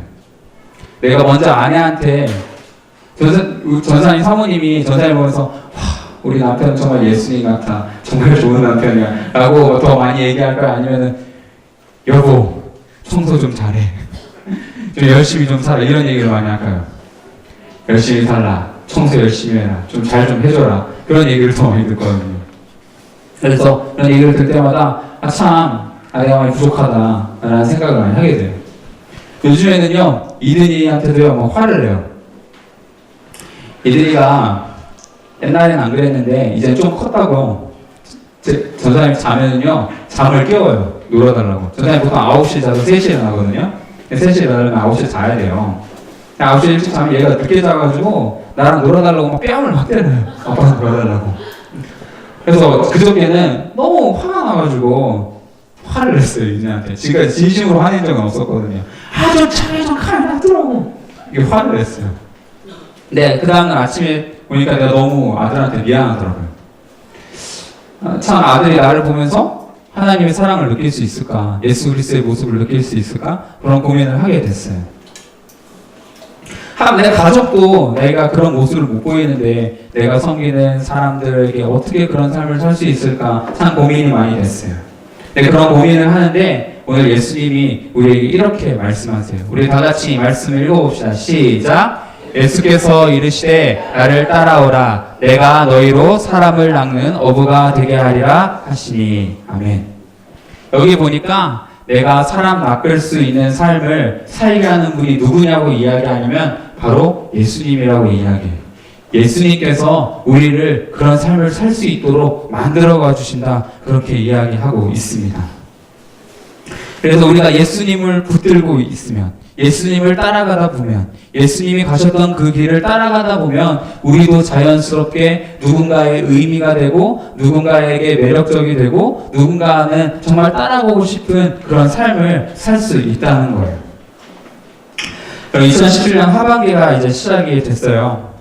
내가 먼저 아내한테 전사님 사모님이 전사님 보면서 우리 남편 정말 예수님 같아, 정말 좋은 남편이야 라고 더 많이 얘기할까요? 아니면은 여보 청소 좀 잘해, 좀 열심히 좀 살아, 이런 얘기를 많이 할까요? 열심히 살라, 청소 열심히 해라, 좀 잘 좀 해줘라, 그런 얘기를 더 많이 듣거든요. 그래서 그런 얘기를 들 때마다 내가 많이 부족하다 라는 생각을 많이 하게 돼요. 요즘에는요 이든이한테도요 뭐 화를 내요. 이든이가 옛날엔 안 그랬는데 이제 좀 컸다고 전사님 자면은요 잠을 깨워요. 놀아달라고. 전사님 보통 9시에 자서 3시에 나거든요. 3시에 일어나면 9시에 자야 돼요. 9시에 일찍 자면 얘가 늦게 자가지고 나랑 놀아달라고 막 뺨을 막 때려요. 아빠랑 놀아달라고. 그래서 그저께는 너무 화가 나가지고 화를 냈어요, 유진한테. 지금까지 진심으로 화낸 적은 없었거든요. 좀 차라리 좀 칼을 놔두라고. 이게 화를 냈어요. 근데 그 다음날 아침에 보니까 내가 너무 아들한테 미안하더라고요. 참 아들이 나를 보면서 하나님의 사랑을 느낄 수 있을까? 예수 그리스도의 모습을 느낄 수 있을까? 그런 고민을 하게 됐어요. 내 가족도 내가 그런 모습을 못 보이는데 내가 섬기는 사람들에게 어떻게 그런 삶을 살 수 있을까? 참 고민이 많이 됐어요. 네, 그런 고민을 하는데 오늘 예수님이 우리에게 이렇게 말씀하세요. 우리 다 같이 말씀을 읽어봅시다. 시작! 예수께서 이르시되 나를 따라오라. 내가 너희로 사람을 낚는 어부가 되게 하리라 하시니. 아멘. 여기 보니까 내가 사람 낚을 수 있는 삶을 살게 하는 분이 누구냐고 이야기하냐면 바로 예수님이라고 이야기해요. 예수님께서 우리를 그런 삶을 살 수 있도록 만들어가 주신다. 그렇게 이야기하고 있습니다. 그래서 우리가 예수님을 붙들고 있으면, 예수님을 따라가다 보면, 예수님이 가셨던 그 길을 따라가다 보면 우리도 자연스럽게 누군가의 의미가 되고 누군가에게 매력적이 되고 누군가는 정말 따라가고 싶은 그런 삶을 살 수 있다는 거예요. 2017년 하반기가 이제 시작이 됐어요.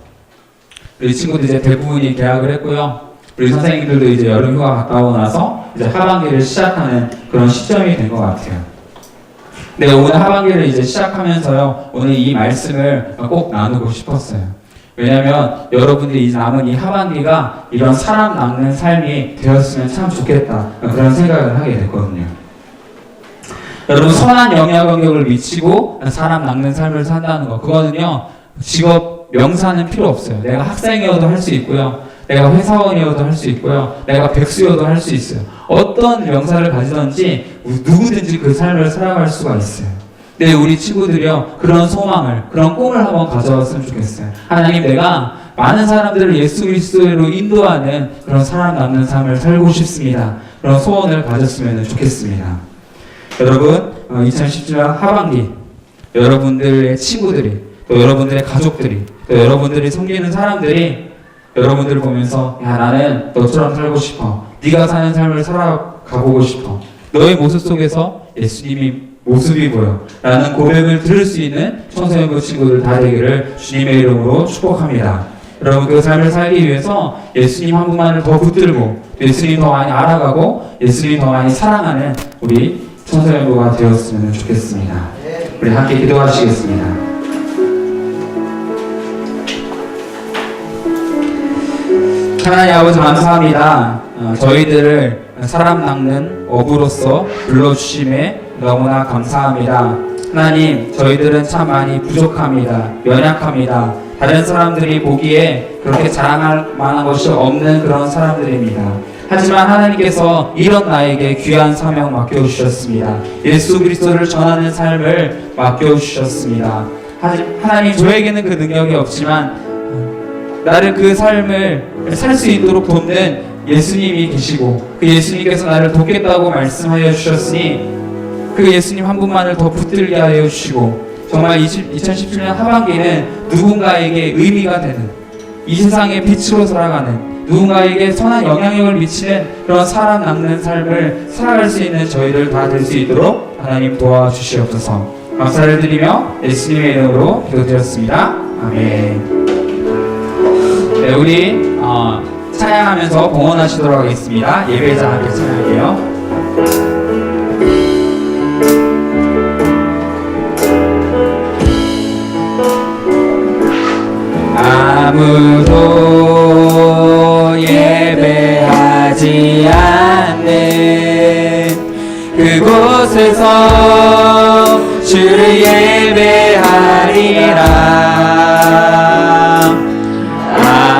우리 친구들 이제 대부분이 개학을 했고요. 우리 선생님들도 이제 여름휴가 가까워 나서 이제 하반기를 시작하는 그런 시점이 된 것 같아요. 네, 오늘 하반기를 이제 시작하면서요, 오늘 이 말씀을 꼭 나누고 싶었어요. 왜냐면 여러분들이 이제 남은 이 하반기가 이런 사람 낚는 삶이 되었으면 참 좋겠다. 그런 생각을 하게 됐거든요. 여러분, 선한 영향력을 미치고 사람 낚는 삶을 산다는 거, 그거는요, 직업 명사는 필요 없어요. 내가 학생이어도 할 수 있고요. 내가 회사원이어도 할 수 있고요. 내가 백수여도 할 수 있어요. 어떤 명사를 가지든지 누구든지 그 삶을 살아갈 수가 있어요. 근데 우리 친구들이요, 그런 소망을, 그런 꿈을 한번 가져왔으면 좋겠어요. 하나님, 내가 많은 사람들을 예수 그리스도로 인도하는 그런 사람 낚는 삶을 살고 싶습니다. 그런 소원을 가졌으면 좋겠습니다. 여러분, 2017년 하반기 여러분들의 친구들이, 또 여러분들의 가족들이, 또 여러분들이 섬기는 사람들이 여러분들을 보면서 야, 나는 너처럼 살고 싶어. 네가 사는 삶을 살아가보고 싶어. 너의 모습 속에서 예수님이 모습이 보여. 라는 고백을 들을 수 있는 청소년부 친구들 다 되기를 주님의 이름으로 축복합니다. 여러분, 그 삶을 살기 위해서 예수님 한 분만을 더 붙들고 예수님 더 많이 알아가고 예수님 더 많이 사랑하는 우리 청소년부가 되었으면 좋겠습니다. 우리 함께 기도하시겠습니다. 하나님 아버지, 감사합니다. 저희들을 사람 낚는 어부로서 불러주심에 너무나 감사합니다. 하나님, 저희들은 참 많이 부족합니다. 연약합니다. 다른 사람들이 보기에 그렇게 자랑할 만한 것이 없는 그런 사람들입니다. 하지만 하나님께서 이런 나에게 귀한 사명 맡겨주셨습니다. 예수 그리스도를 전하는 삶을 맡겨주셨습니다. 하나님, 저에게는 그 능력이 없지만 나를 그 삶을 살 수 있도록 돕는 예수님이 계시고 그 예수님께서 나를 돕겠다고 말씀하여 주셨으니 그 예수님 한 분만을 더 붙들게 하여 주시고 정말 2017년 하반기는 누군가에게 의미가 되는 이 세상의 빛으로 살아가는 누군가에게 선한 영향력을 미치는 그런 사람 낚는 삶을 살아갈 수 있는 저희들 다 될 수 있도록 하나님 도와주시옵소서. 감사를 드리며 예수님의 이름으로 기도드렸습니다. 아멘. 네, 우리 찬양하면서 봉헌하시도록 하겠습니다. 예배자 함께 찬양할게요. 아무도 예배하지 않는 그곳에서 주를 예배하리라.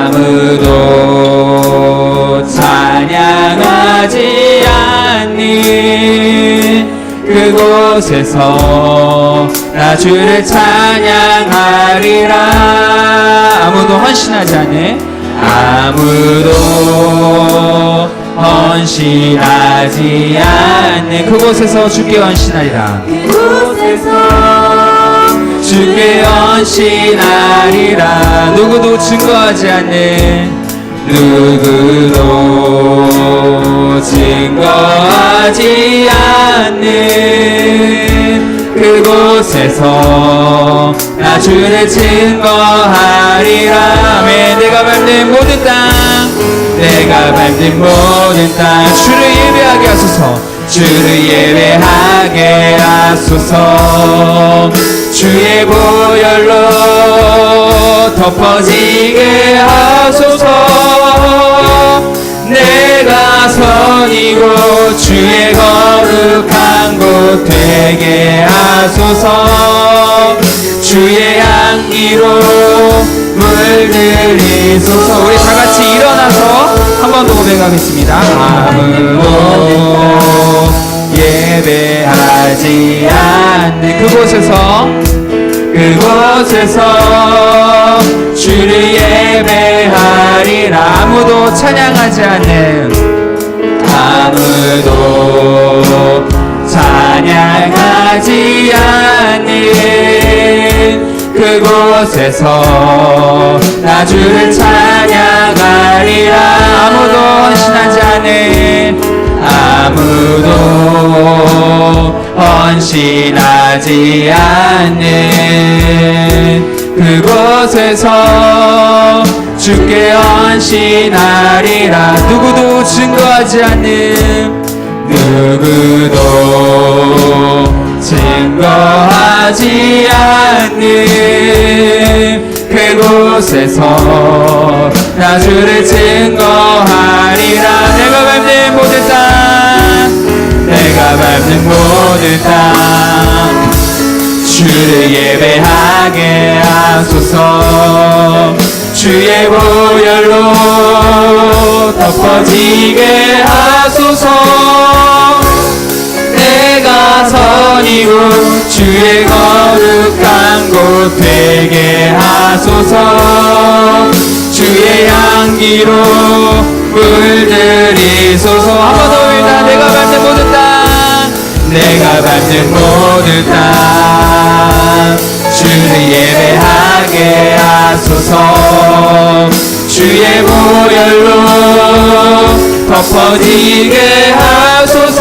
아무도 찬양하지 않는 그곳에서 나 주를 찬양하리라. 아무도 헌신하지 않는 아무도 헌신하지 않는 그곳에서 주께 헌신하리라. 그곳에서 헌신하리라. 누구도 증거하지 않는 누구도 증거하지 않는 그곳에서 나 주를 증거하리라. 아멘. 내가 밟는 모든 땅, 내가 밟는 모든 땅 주를 예배하게 하소서. 주를 예배하게 하소서. 주의 보혈로 덮어지게 하소서. 내가 선이고 주의 거룩한 곳 되게 하소서. 주의 향기로 물들이소서. 우리 다 같이 일어나서 한 번 더 고백하겠습니다. 아무도 예배하지 않는 그곳에서 주를 예배하리라. 아무도 찬양하지 않는 그곳에서 나 주를 찬양하리라. 아무도 헌신하지 않는 그곳에서 주께 헌신하리라. 누구도 증거하지 않는 그곳에서 나 주를 증거하리라. 내가 밟는 모든 땅 주를 예배하게 하소서. 주의 보혈로 덮어지게 하소서. 내가 선이고 주의 거룩한 곳 되게 하소서. 주의 향기로 물들이소서. 한 번 더 일다. 내가 밟는 모든 땅 주를 예배하게 하소서. 주의 보혈로 덮어지게 하소서.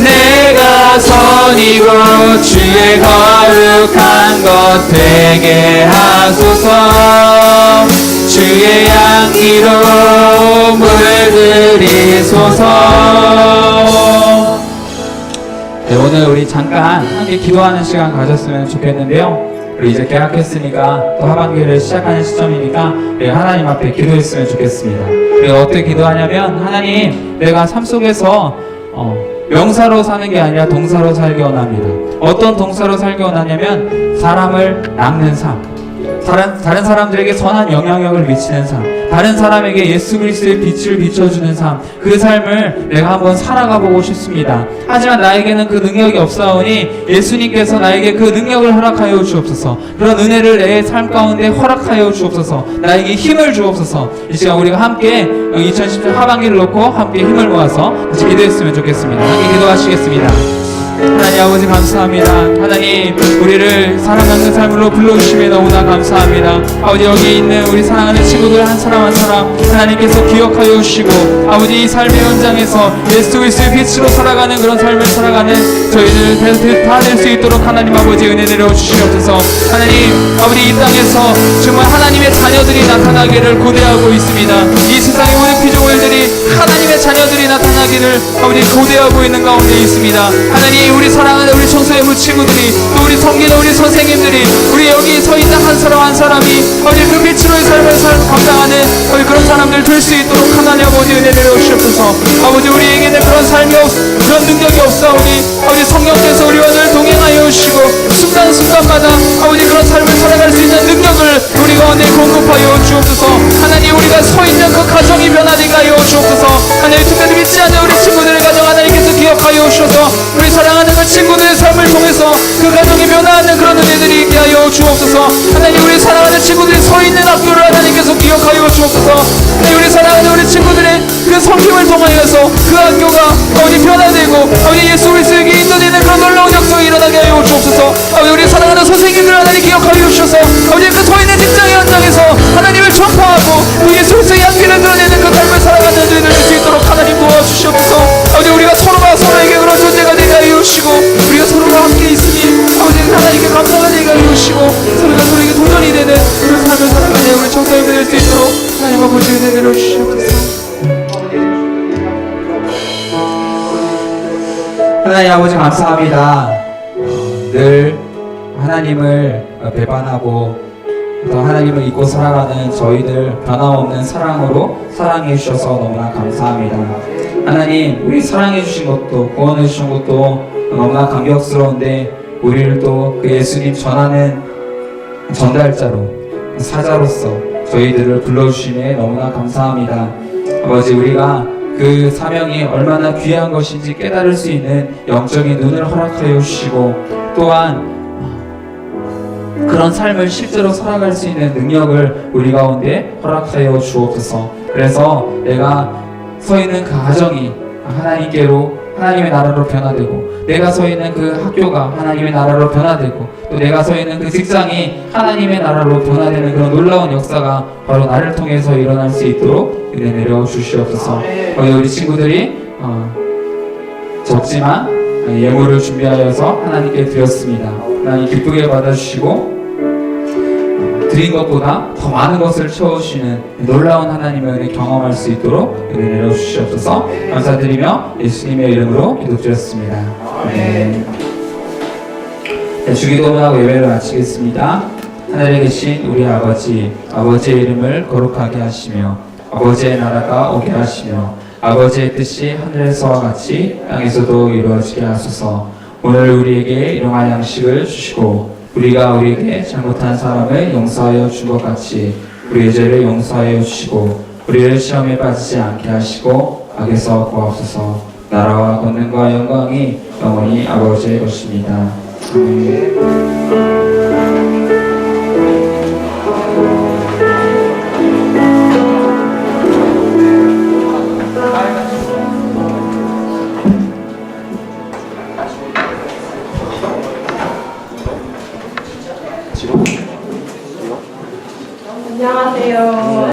내가 선이고 주의 거룩한 것 되게 하소서. 주의 향기로 물들이소서. 네, 오늘 우리 잠깐 함께 기도하는 시간 가졌으면 좋겠는데요. 우리 이제 개학했으니까 또 하반기를 시작하는 시점이니까 우리 하나님 앞에 기도했으면 좋겠습니다. 우리가 어떻게 기도하냐면, 하나님, 내가 삶 속에서 명사로 사는 게 아니라 동사로 살기 원합니다. 어떤 동사로 살기 원하냐면 사람을 낚는 삶, 다른 사람들에게 선한 영향력을 미치는 삶, 다른 사람에게 예수 그리스도의 빛을 비춰주는 삶, 그 삶을 내가 한번 살아가 보고 싶습니다. 하지만 나에게는 그 능력이 없사오니 예수님께서 나에게 그 능력을 허락하여 주옵소서. 그런 은혜를 내 삶 가운데 허락하여 주옵소서. 나에게 힘을 주옵소서. 이 시간 우리가 함께 2017 하반기를 놓고 함께 힘을 모아서 같이 기도했으면 좋겠습니다. 함께 기도하시겠습니다. 하나님 아버지 감사합니다. 하나님, 우리를 사랑하는 삶으로 불러주심에 너무나 감사합니다. 아버지, 여기 있는 우리 사랑하는 친구들 한 사람 한 사람 하나님께서 기억하여 주시고, 아버지, 이 삶의 현장에서 예수 그리스도의 빛으로 살아가는 그런 삶을 살아가는 저희들 다 될 수 있도록 하나님 아버지 은혜 내려 주시옵소서. 하나님 아버지, 이 땅에서 정말 하나님의 자녀들이 나타나기를 고대하고 있습니다. 이 세상의 모든 피조물들이 하나님의 자녀들이 나타나기를 아버지 고대하고 있는 가운데 있습니다. 하나님, 우리 사랑하는 우리 청소년부 친구들이, 또 우리 섬기는 우리 선생님들이, 우리 여기 서 있는 한 사람 한 사람이 아버지 그 빛으로의 삶을 감당하는 아버지 그런 사람들 될 수 있도록 하나님 아버지 은혜 내려 주시옵소서. 아버지, 우리에게는 그런 삶이 그런 능력이 없사오니 아버지 성령께서 우리와 늘 동행하여 주시고 순간순간마다 아버지 그런 삶을 살아갈 수 있는 능력을 우리 가운데 공급하여 주옵소서. 하나님, 우리가 서 있는 그 가정이 변화되게 하여 주옵소서. 하나님, 특별히 믿지 않는 우리 친구들의 가정 하나님께서 기억하여 주셔서 우리 사랑하는 그 친구들의 삶을 통해서 그 가정이 변화하는 그런 은혜들이 있게 하여 주옵소서. 하나님, 우리 사랑하는 친구들이 서 있는 학교를 하나님께서 기억하여 주옵소서. 하나님, 우리 사랑하는 우리 친구들의 그 섬김을 통하여서 그 학교가 아버지 변화되고 아버지 예수 그리스도에게 인도되는 그런 놀라운 역사가 일어나게 하여 주옵소서. 아버지, 우리 사랑하는 선생님들 세우시고 서로가 서로에게 도전이 되는 그런 삶을 살아가는 우리 청소년이 될 수 있도록 하나님 아버지 은혜 내려주시옵소서. 하나님 아버지 감사합니다. 늘 하나님을 배반하고 또 하나님을 잊고 살아가는 저희들 변함없는 사랑으로 사랑해 주셔서 너무나 감사합니다. 하나님, 우리 사랑해 주신 것도 구원해 주신 것도 너무나 감격스러운데 우리를 또 그 예수님 전하는 전달자로 사자로서 저희들을 불러주심에 너무나 감사합니다. 아버지, 우리가 그 사명이 얼마나 귀한 것인지 깨달을 수 있는 영적인 눈을 허락하여 주시고 또한 그런 삶을 실제로 살아갈 수 있는 능력을 우리 가운데 허락하여 주옵소서. 그래서 내가 서 있는 그 가정이 하나님께로 하나님의 나라로 변화되고 내가 서 있는 그 학교가 하나님의 나라로 변화되고 또 내가 서 있는 그 직장이 하나님의 나라로 변화되는 그런 놀라운 역사가 바로 나를 통해서 일어날 수 있도록 은혜 내려 주시옵소서. 우리 친구들이 적지만 예물을 준비하여서 하나님께 드렸습니다. 하나님 기쁘게 받아주시고 드린 것보다 더 많은 것을 채워주시는 놀라운 하나님의 은혜 경험할 수 있도록 은혜 내려주시옵소서. 감사드리며 예수님의 이름으로 기도드렸습니다. 네. 주기도문하고 예배를 마치겠습니다. 하늘에 계신 우리 아버지, 아버지의 이름을 거룩하게 하시며 아버지의 나라가 오게 하시며 아버지의 뜻이 하늘에서와 같이 땅에서도 이루어지게 하소서. 오늘 우리에게 일용할 양식을 주시고 우리가 우리에게 잘못한 사람을 용서하여 준 것 같이 우리의 죄를 용서하여 주시고 우리를 시험에 빠지지 않게 하시고 악에서 구하옵소서. 나라와 권능과 영광이 영원히 아버지의 것입니다. 아멘.